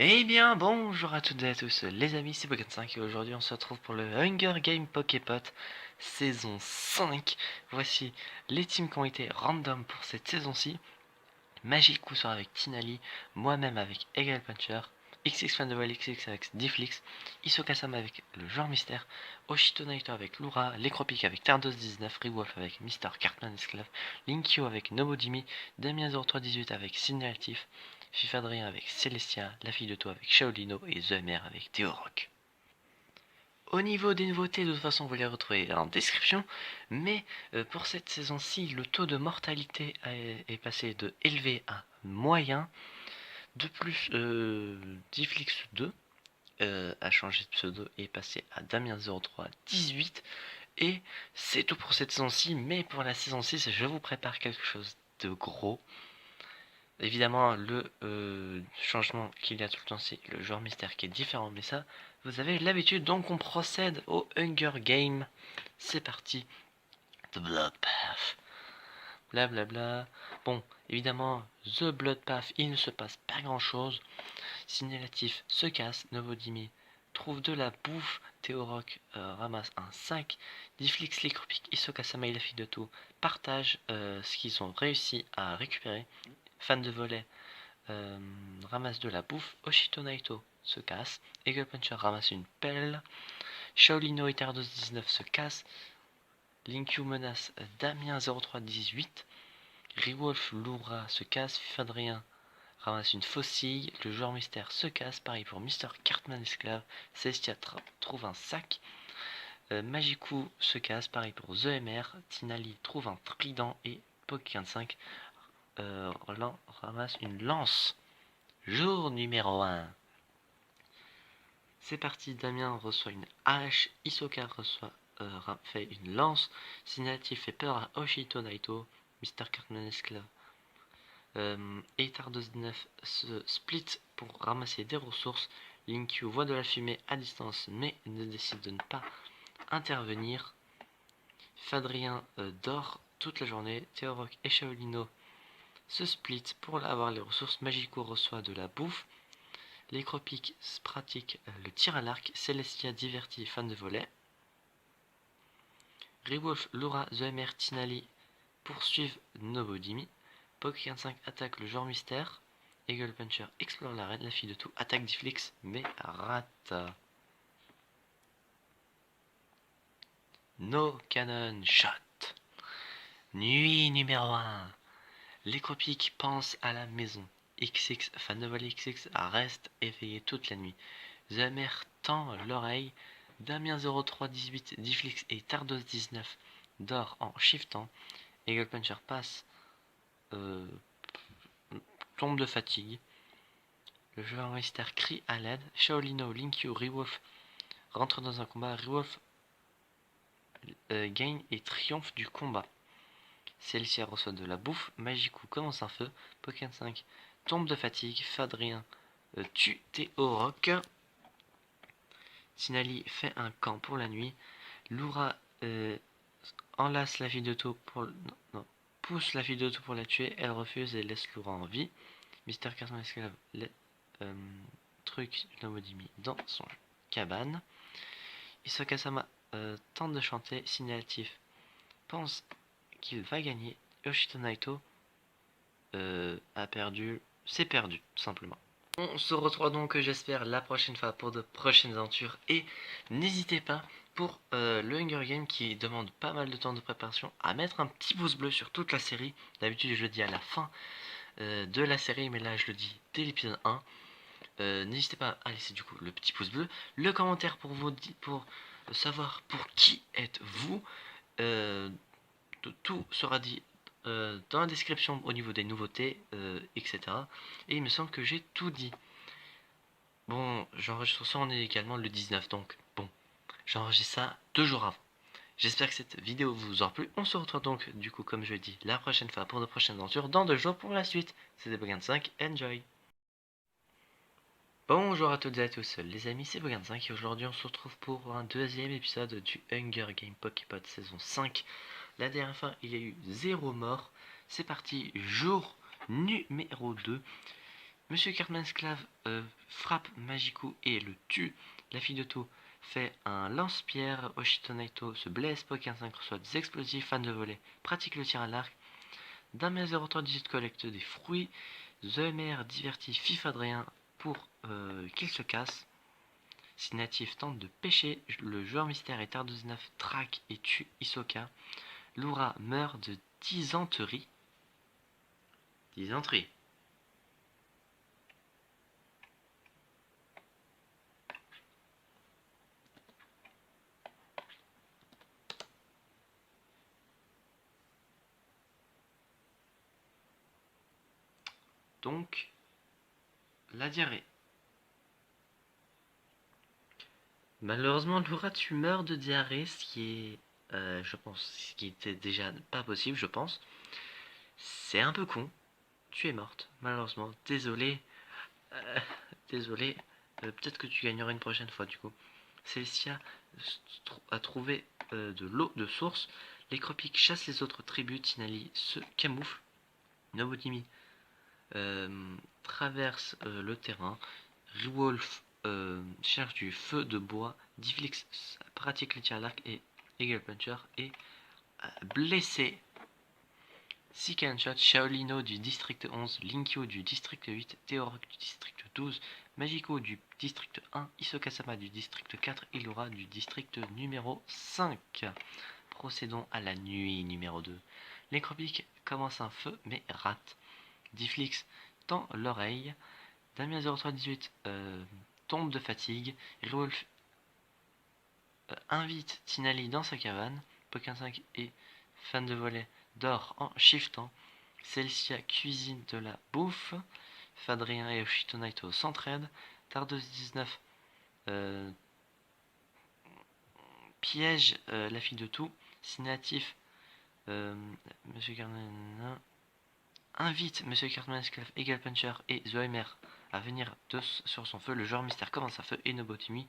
Eh bien, bonjour à toutes et à tous, les amis, c'est Pokémon5 et aujourd'hui on se retrouve pour le Hunger Game Poképot saison 5. Voici les teams qui ont été random pour cette saison-ci. Magic sera avec Tinali, moi-même avec Eagle Puncher, XX Fan de Wall XX avec Difflix, Isokasama avec le genre mystère, Oshito Naito avec Lura, Lekropic avec Tardos19, Rigwolf avec Mister Cartman Esclave, Linkyo avec Nobodimi, Damien0318 avec Signatif, Fifadrien avec Celestia, La Fille de Toi avec Shaolino et The MR avec Théoroc. Au niveau des nouveautés, de toute façon, vous les retrouvez en description, mais pour cette saison-ci, le taux de mortalité est passé de élevé à moyen. De plus, Difflix 2 a changé de pseudo et est passé à Damien0318. Et c'est tout pour cette saison-ci, mais pour la saison 6, je vous prépare quelque chose de gros. Évidemment, le changement qu'il y a tout le temps, c'est le genre mystère qui est différent, mais ça, vous avez l'habitude. Donc on procède au Hunger Game. C'est parti. The Bloodbath. Blablabla. Bon, évidemment, The Bloodbath, il ne se passe pas grand-chose. Signatif se casse, Novodimi trouve de la bouffe, Théoroc ramasse un sac, Difflix, Likrupic, Isokasama et la fille de tout partagent ce qu'ils ont réussi à récupérer. Fan de volet ramasse de la bouffe, Oshito Naito se casse, Eagle Puncher ramasse une pelle, Shaolino et Tardos19 se cassent, Linkyu menace Damien0318, Rigwolf Lura se casse, Fifadrien ramasse une faucille, le joueur mystère se casse, pareil pour Mister Cartman Esclave, Celestia trouve un sac, Magiku se casse, pareil pour The MR, Tinali trouve un trident et Pokémon 5 ramasse une lance. Jour numéro 1. C'est parti, Damien reçoit une hache, Hisoka fait une lance, Signatif fait peur à Oshito Naito, Mister Cartman Esclave et Tardos9 se split pour ramasser des ressources. Linkyu voit de la fumée à distance mais ne décide de ne pas intervenir. Fadrien dort toute la journée. Théoroc et Shaolino se split pour avoir les ressources. Magico reçoit de la bouffe. Lekropic pratique le tir à l'arc. Celestia divertit fan de volet. Rigwolf, Laura, The MR, Tinali poursuivent Nobodimi. Pokémon 5 attaque le genre mystère. Eagle Puncher explore l'arène. La fille de tout attaque Difflix mais rate. No Cannon Shot. Nuit numéro 1. L'écropique pense à la maison. XX, fan de volley XX, reste éveillé toute la nuit. The mère tend l'oreille. Damien0318, Difflix et Tardos19 dort en shiftant. Eagle Puncher passe. Tombe de fatigue. Le joueur mystère crie à l'aide. Shaolino, Linkyu, Rigwolf rentre dans un combat. Rigwolf gagne et triomphe du combat. Celestia reçoit de la bouffe. Magiku commence un feu. Pokémon 5 tombe de fatigue. Fadrien tue Théoroc. Tinali fait un camp pour la nuit. Lura enlace la fille de Tau pour pousse la fille de Tau pour la tuer. Elle refuse et laisse Lura en vie. Mister Cartman Esclave truc Nomodimi dans son cabane. Isokasama tente de chanter. Signatif pense qu'il va gagner. Yoshito Naito a perdu. C'est perdu, tout simplement. On se retrouve donc, j'espère, la prochaine fois pour de prochaines aventures. Et n'hésitez pas, pour le Hunger Game qui demande pas mal de temps de préparation, à mettre un petit pouce bleu sur toute la série. D'habitude, je le dis à la fin de la série, mais là, je le dis dès l'épisode 1. N'hésitez pas à laisser du coup le petit pouce bleu, le commentaire pour savoir pour qui êtes-vous. Tout sera dit dans la description au niveau des nouveautés, etc. Et il me semble que j'ai tout dit. Bon, j'enregistre ça, on est également le 19, donc bon, j'enregistre ça 2 jours avant. J'espère que cette vidéo vous aura plu. On se retrouve donc, du coup, comme je l'ai dit, la prochaine fois pour de prochaines aventures, dans 2 jours pour la suite. C'était Bogan5, enjoy! Bonjour à toutes et à tous les amis, c'est Bogan5 et aujourd'hui on se retrouve pour un deuxième épisode du Hunger Game Poképot saison 5. La dernière fois il y a eu 0 mort. C'est parti, jour numéro 2. Monsieur Cartman Esclave frappe Magiku et le tue. La fille de tout fait un lance-pierre. Oshito Naito se blesse. Pokémon 5 reçoit des explosifs. Fan de volet pratique le tir à l'arc. Damien 0318 collecte des fruits. Zoemer divertit Fifadrien pour qu'il se casse. Si Natif tente de pêcher, le joueur mystère et Tard19 traque et tue Hisoka. Loura meurt de dysenterie. Dysenterie. Donc, la diarrhée. Malheureusement, Loura, tu meurs de diarrhée, ce qui est, je pense, ce qui était déjà pas possible, je pense. C'est un peu con. Tu es morte, malheureusement. Désolé. Euh, désolé. Peut-être que tu gagneras une prochaine fois, du coup. Célestia a trouvé de l'eau de source. Les Cropiques chassent les autres tribus. Tinali se camoufle. Nobotimi traverse le terrain. Riwolf cherche du feu de bois. Difflix pratique le tir à l'arc et Eagle Puncher est blessé. Shot, Shaolino du district 11, Linkyo du district 8, Theorok du district 12, Magico du district 1, Hisoka-sama du district 4, Ilura du district numéro 5. Procédons à la nuit numéro 2. Les Cropiques commencent un feu mais ratent. Difflix tend l'oreille. Damien 0318 tombe de fatigue. Riwolf invite Tinali dans sa cabane. Pokémon 5 et fan de volet dort en shiftant. Celcia cuisine de la bouffe. Fadrien et Oshito Naito s'entraident. Tardos 19 piège la fille de tout. Sinatif Monsieur Carmen invite Monsieur Cartman Esclave, Eagle Puncher et Zoemer à venir sur son feu. Le joueur mystère commence à feu et Nobotimi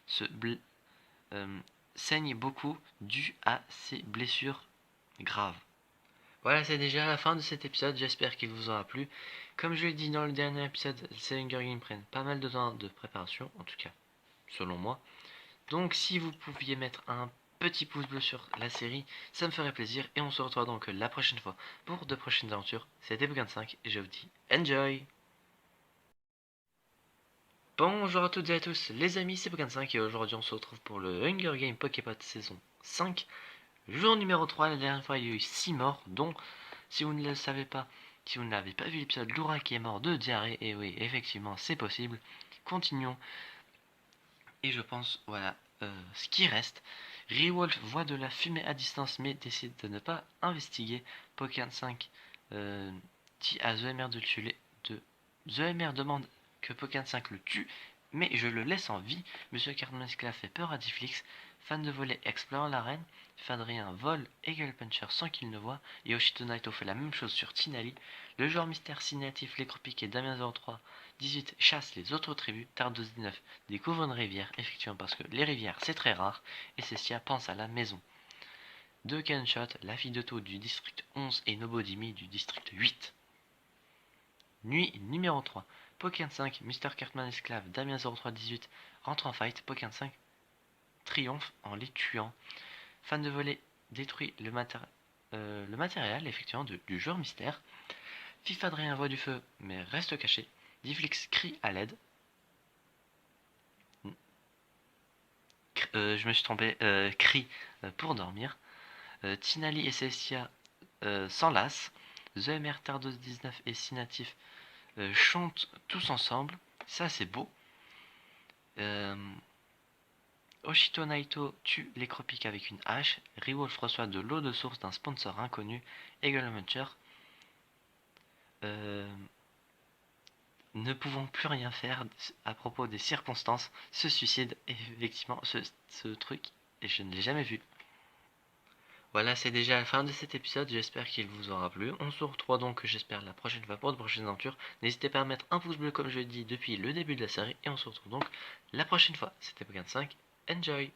se saigne beaucoup dû à ses blessures graves. Voilà, c'est déjà la fin de cet épisode, j'espère qu'il vous aura plu. Comme je l'ai dit dans le dernier épisode, ces Hunger Games prennent pas mal de temps de préparation, en tout cas, selon moi. Donc si vous pouviez mettre un petit pouce bleu sur la série, ça me ferait plaisir. Et on se retrouve donc la prochaine fois pour de prochaines aventures. C'était Pokémon 5 et je vous dis enjoy. Bonjour à toutes et à tous les amis, c'est Pokémon 5 et aujourd'hui on se retrouve pour le Hunger Games Poképot saison 5. Jour numéro 3, la dernière fois il y a eu 6 morts, dont, si vous ne le savez pas, si vous n'avez pas vu l'épisode, Loura qui est mort de diarrhée, et oui, effectivement, c'est possible. Continuons. Et je pense, voilà, ce qui reste. Riwolf voit de la fumée à distance, mais décide de ne pas investiguer. Pokémon 5 dit à Zoemer de le tuer. Zoemer demande que Pokémon 5 le tue, mais je le laisse en vie. Monsieur Cardmascla fait peur à Difflix. Fan de volet explore l'arène. Fadrien vole Eagle Puncher sans qu'il ne voie. Et Oshito Naito fait la même chose sur Tinali. Le joueur mystère Signatif, Lécropique et Damien 03 18 chasse les autres tribus. Tardos 19 découvre une rivière, effectivement parce que les rivières c'est très rare. Et Cestia pense à la maison. De Kenshot, la fille de taux du district 11 et Nobodimi du district 8. Nuit numéro 3. Pokémon 5, Mr. Cartman Esclave, Damien 0318 rentre en fight. Pokémon 5 triomphe en les tuant. Fan de volet détruit le matériel effectivement du joueur mystère. Fifadrien voit du feu mais reste caché. Difflix crie à l'aide. Je me suis trompé, crie pour dormir. Tinali et Cestia s'enlacent. Zoemer, Tardos 19 et Sinatif chantent tous ensemble. Ça c'est beau. Oshito Naito tue les Cropiques avec une hache. Riwolf reçoit de l'eau de source d'un sponsor inconnu. Eagle Muncher. Ne pouvant plus rien faire à propos des circonstances, se suicide. Et effectivement, ce truc, je ne l'ai jamais vu. Voilà, c'est déjà la fin de cet épisode, j'espère qu'il vous aura plu. On se retrouve donc, j'espère, la prochaine fois pour de prochaines aventures. N'hésitez pas à mettre un pouce bleu comme je l'ai dit depuis le début de la série. Et on se retrouve donc la prochaine fois. C'était Pokémon 5, enjoy!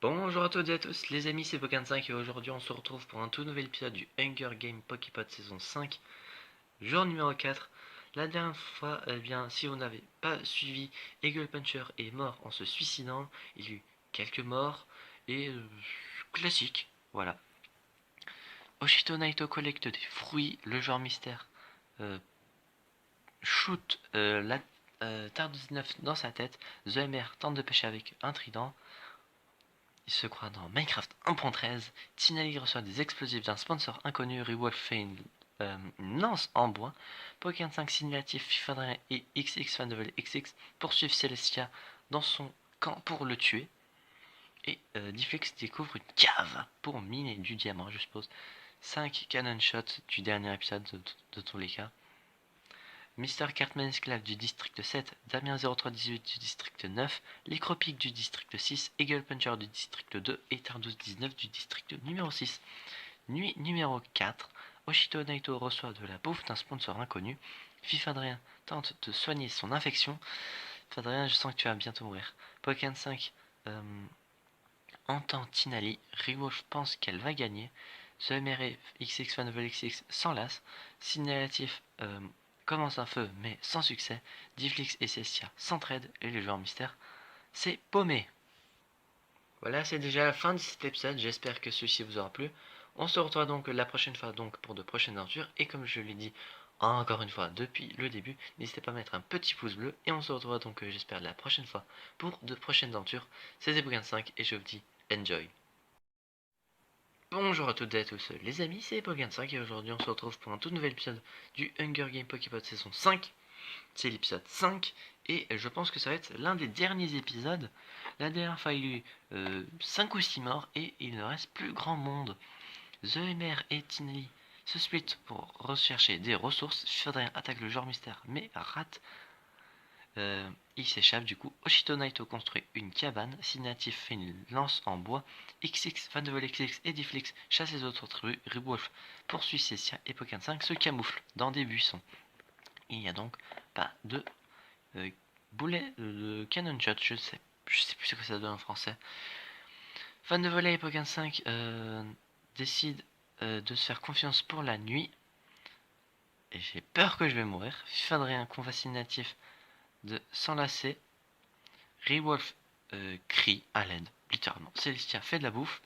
Bonjour à toutes et à tous les amis, c'est Pokémon 5 et aujourd'hui on se retrouve pour un tout nouvel épisode du Hunger Game Poképod saison 5. Jour numéro 4. La dernière fois, eh bien, si vous n'avez pas suivi, Eagle Puncher est mort en se suicidant. Il y a eu quelques morts et classique, voilà. Oshito Naito collecte des fruits, le joueur mystère euh, shoot la Terre 19 dans sa tête, The MR tente de pêcher avec un trident, il se croit dans Minecraft 1.13, Tinali reçoit des explosifs d'un sponsor inconnu, Rewolf fait une lance en bois, Pokémon 5 simulatif, FIFA et XX Fan de XX poursuivent Celestia dans son camp pour le tuer, et Difflex découvre une cave pour miner du diamant, je suppose. 5 cannon shots du dernier épisode de tous les cas. Mister Cartman Esclave du district 7, Damien 0318 du district 9, Lycropic du district 6, Eagle Puncher du district 2 et Tar1219 du district numéro 6. Nuit numéro 4, Oshito Naito reçoit de la bouffe d'un sponsor inconnu. Fifadrien tente de soigner son infection. Fifadrien, je sens que tu vas bientôt mourir. Pokémon 5 entend Tinali. Rewolf pense qu'elle va gagner. The MRF XX Fan XX s'enlace. Signatif commence un feu mais sans succès. Difflix et Cestia s'entraident et le joueur mystère s'est paumé. Voilà, c'est déjà la fin de cet épisode. J'espère que celui-ci vous aura plu. On se retrouve donc la prochaine fois donc pour de prochaines aventures. Et comme je l'ai dit encore une fois depuis le début, n'hésitez pas à mettre un petit pouce bleu. Et on se retrouve donc j'espère la prochaine fois pour de prochaines aventures. C'était Bougain 5 et je vous dis enjoy. Bonjour à toutes et à tous les amis, c'est Pogan5 et aujourd'hui on se retrouve pour un tout nouvel épisode du Hunger Game Poképod saison 5. C'est l'épisode 5 et je pense que ça va être l'un des derniers épisodes. La dernière fois il y a eu 5 ou 6 morts et il ne reste plus grand monde. The MR et Tinley se split pour rechercher des ressources. Fadrien attaque le joueur mystère mais rate. Il s'échappe du coup. Oshito Naito construit une cabane. Signatif fait une lance en bois. XX, fan de vol XX et Difflix chasse les autres tribus. Rewolf poursuit Cessia et Pokémon 5 se camoufle dans des buissons. Il n'y a donc pas de boulet de cannon shot. Je sais plus ce que ça donne en français. Fan de volet et Pokémon 5 décide de se faire confiance pour la nuit. Et j'ai peur que je vais mourir. Fadrien convascinatif de s'enlacer. Rewolf crie à l'aide, littéralement. Celestia fait de la bouffe.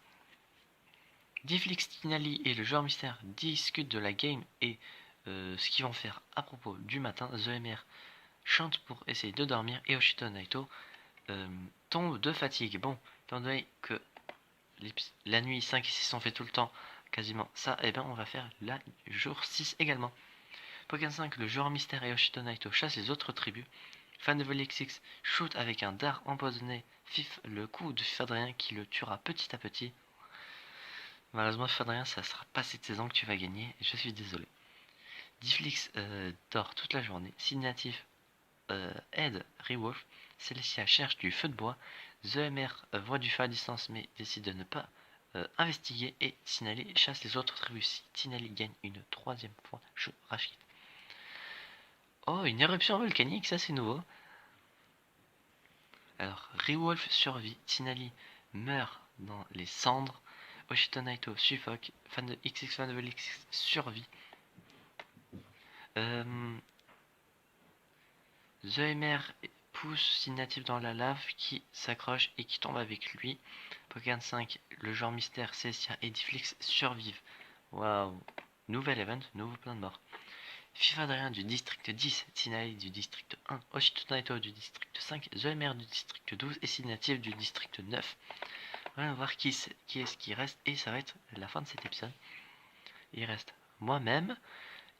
Difflix, Tinali et le joueur mystère discutent de la game et ce qu'ils vont faire à propos du matin. The MR chante pour essayer de dormir et Oshito Naito tombe de fatigue. Bon, étant donné que la nuit 5 et 6 sont fait tout le temps, quasiment ça, et bien on va faire la jour 6 également. Pokémon 5, le joueur mystère et Oshito Naito chassent les autres tribus. Fan de Volley XX shoot avec un dard empoisonné le coup de Fadrien qui le tuera petit à petit. Malheureusement Fadrien, ça sera pas cette saison que tu vas gagner, je suis désolé. Difflix dort toute la journée. Signatif aide Rewolf. Celestia cherche du feu de bois. The MR voit du feu à distance mais décide de ne pas investiguer. Et Tinali chasse les autres tribus. Si Tinali gagne une troisième fois, je rachète. Oh, une éruption volcanique, ça c'est nouveau. Alors, Rewolf survit, Tinali meurt dans les cendres, Oshito Naito suffoque, fan de XX fan de XX survit. The MR pousse Signatif dans la lave qui s'accroche et qui tombe avec lui. Pokémon 5, le genre mystère, Cessia et Difflix survivent. Waouh! Nouvel event, nouveau plein de morts. Fifadrien du district 10, Tinali du district 1, Oshito Naito du district 5, The MR du district 12 et Signatif du district 9. On va voir qui est-ce qui reste et ça va être la fin de cet épisode. Il reste moi-même,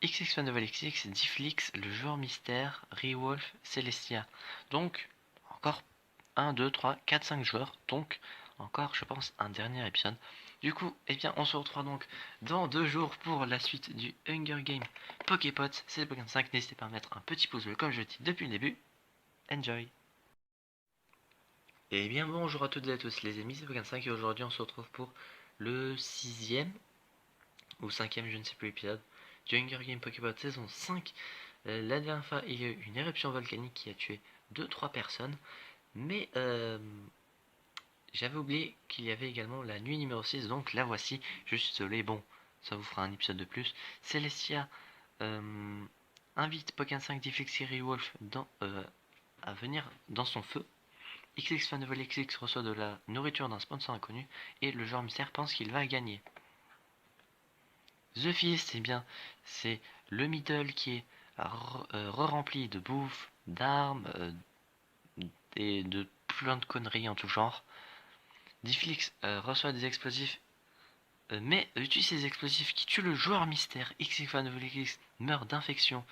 XX Fan de XX, Difflix, le joueur mystère, Rewolf, Celestia. Donc, encore 1, 2, 3, 4, 5 joueurs. Donc, encore, je pense, un dernier épisode. Du coup, eh bien, on se retrouve donc dans 2 jours pour la suite du Hunger Game Poképot. C'est le Pokémon 5. N'hésitez pas à mettre un petit pouce bleu, comme je dis depuis le début. Enjoy! Eh bien, bonjour à toutes et à tous, les amis, c'est Pokémon 5 et aujourd'hui, on se retrouve pour le 6ème ou 5ème, je ne sais plus, épisode du Hunger Game Pokéball saison 5. La dernière fois, il y a eu une éruption volcanique qui a tué 2-3 personnes, mais j'avais oublié qu'il y avait également la nuit numéro 6, donc la voici. Je suis désolé, bon, ça vous fera un épisode de plus. Celestia invite Pokémon 5 Difflix et Wolf à venir dans son feu. XX Fan de Vol XX reçoit de la nourriture d'un sponsor inconnu et le joueur mystère pense qu'il va gagner. The Feast, eh bien, c'est le middle qui est re-rempli de bouffe, d'armes et de plein de conneries en tout genre. Difflix reçoit des explosifs, mais utilise ces explosifs qui tuent le joueur mystère. XX Fan de Vol XX meurt d'infection.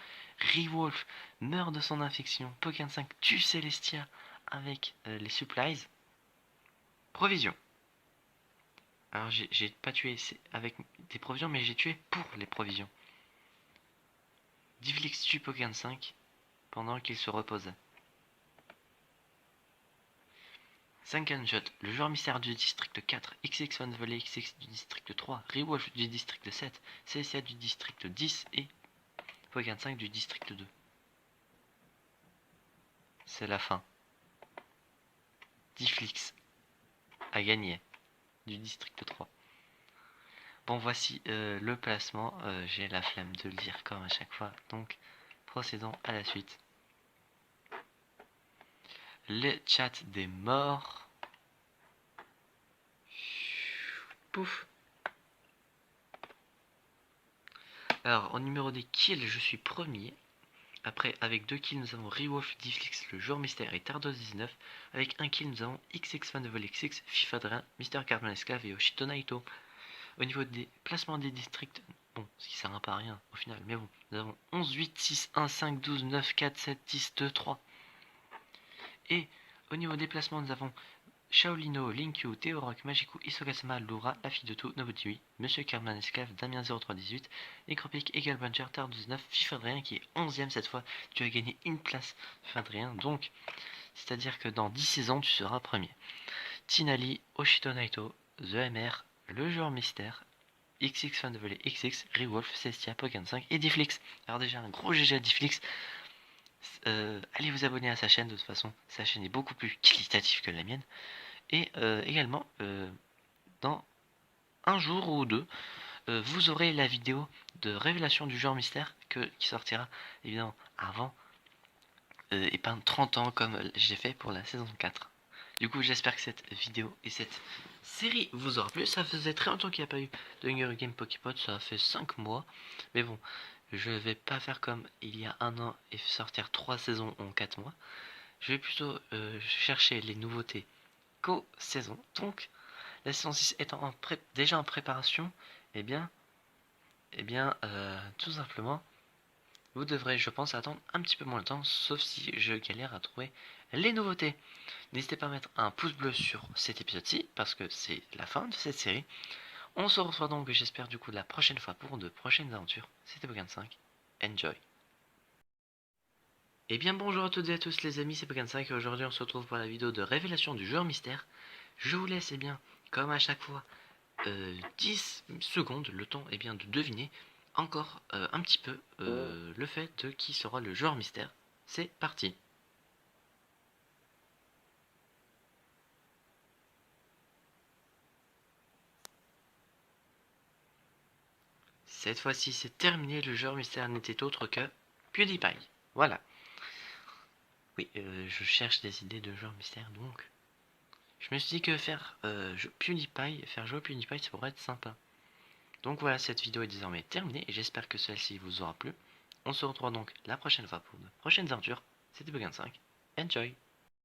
Rewolf meurt de son infection. Pokémon 5 tue Celestia avec les supplies. Provision. Alors j'ai pas tué avec des provisions, mais j'ai tué pour les provisions. Difflix tue Pokémon 5 pendant qu'il se reposait. 5 shot, le joueur mystère du district 4, XX Fan Volley XX du district 3, Rewolf du district 7, CSA du district 10 et Pokémon 5 du district 2. C'est la fin. Difflix a gagné du district 3. Bon, voici le placement. J'ai la flemme de le dire comme à chaque fois. Donc, procédons à la suite. Le chat des morts. Pouf. Alors, au numéro des kills, je suis premier. Après, avec 2 kills, nous avons Rewolf, Difflix, le joueur mystère et Tardos19. Avec 1 kill, nous avons XX Fan de Vol XX, Fifadrin, Mister Cardman Esclave et Oshito Naito. Au niveau des placements des districts, bon, ce qui sert un peu à rien au final, mais bon, nous avons 11, 8, 6, 1, 5, 12, 9, 4, 7, 10, 2, 3. Et au niveau des placements, nous avons Shaolino, Linkyu, Théoroc, Magiku, Isogasama, Laura, La Fille de Tout, Nobutiwi, Monsieur Cardman Esclave, Damien0318, Necropic, Egal Buncher, Tar19, Fifadrien qui est 11ème cette fois. Tu as gagné une place, Fifadrien, donc c'est-à-dire que dans 10 saisons, tu seras premier. Tinali, Oshito Naito, The MR, le joueur mystère, XX Fan de Volley XX, Rewolf, Cestia, Pokémon 5 et Difflix. Alors déjà un gros GG à Difflix. Allez vous abonner à sa chaîne, de toute façon sa chaîne est beaucoup plus qualitative que la mienne. Et également dans un jour ou deux vous aurez la vidéo de révélation du joueur mystère qui sortira évidemment avant et pas 30 ans comme j'ai fait pour la saison 4. Du coup, j'espère que cette vidéo et cette série vous aura plu. Ça faisait très longtemps qu'il n'y a pas eu de Hunger Game Poképod, ça a fait 5 mois. Mais bon, je vais pas faire comme il y a un an et sortir 3 saisons en 4 mois. Je vais plutôt chercher les nouveautés qu'aux saisons. Donc, la saison 6 étant déjà en préparation, eh bien, tout simplement, vous devrez, je pense, attendre un petit peu moins de temps, sauf si je galère à trouver les nouveautés. N'hésitez pas à mettre un pouce bleu sur cet épisode-ci, parce que c'est la fin de cette série. On se retrouve donc, j'espère, du coup, la prochaine fois pour de prochaines aventures. C'était Pokémon 5. Enjoy. Et bien bonjour à toutes et à tous les amis, c'est Pokémon 5 et aujourd'hui on se retrouve pour la vidéo de révélation du joueur mystère. Je vous laisse, comme à chaque fois, 10 secondes, le temps de deviner encore un petit peu le fait de qui sera le joueur mystère. C'est parti. Cette fois-ci c'est terminé, le joueur mystère n'était autre que PewDiePie. Voilà. Oui, je cherche des idées de joueur mystère donc. Je me suis dit que faire faire jouer PewDiePie ça pourrait être sympa. Donc voilà, cette vidéo est désormais terminée et j'espère que celle-ci vous aura plu. On se retrouve donc la prochaine fois pour de prochaines aventures. C'était Pokémon 5. Enjoy!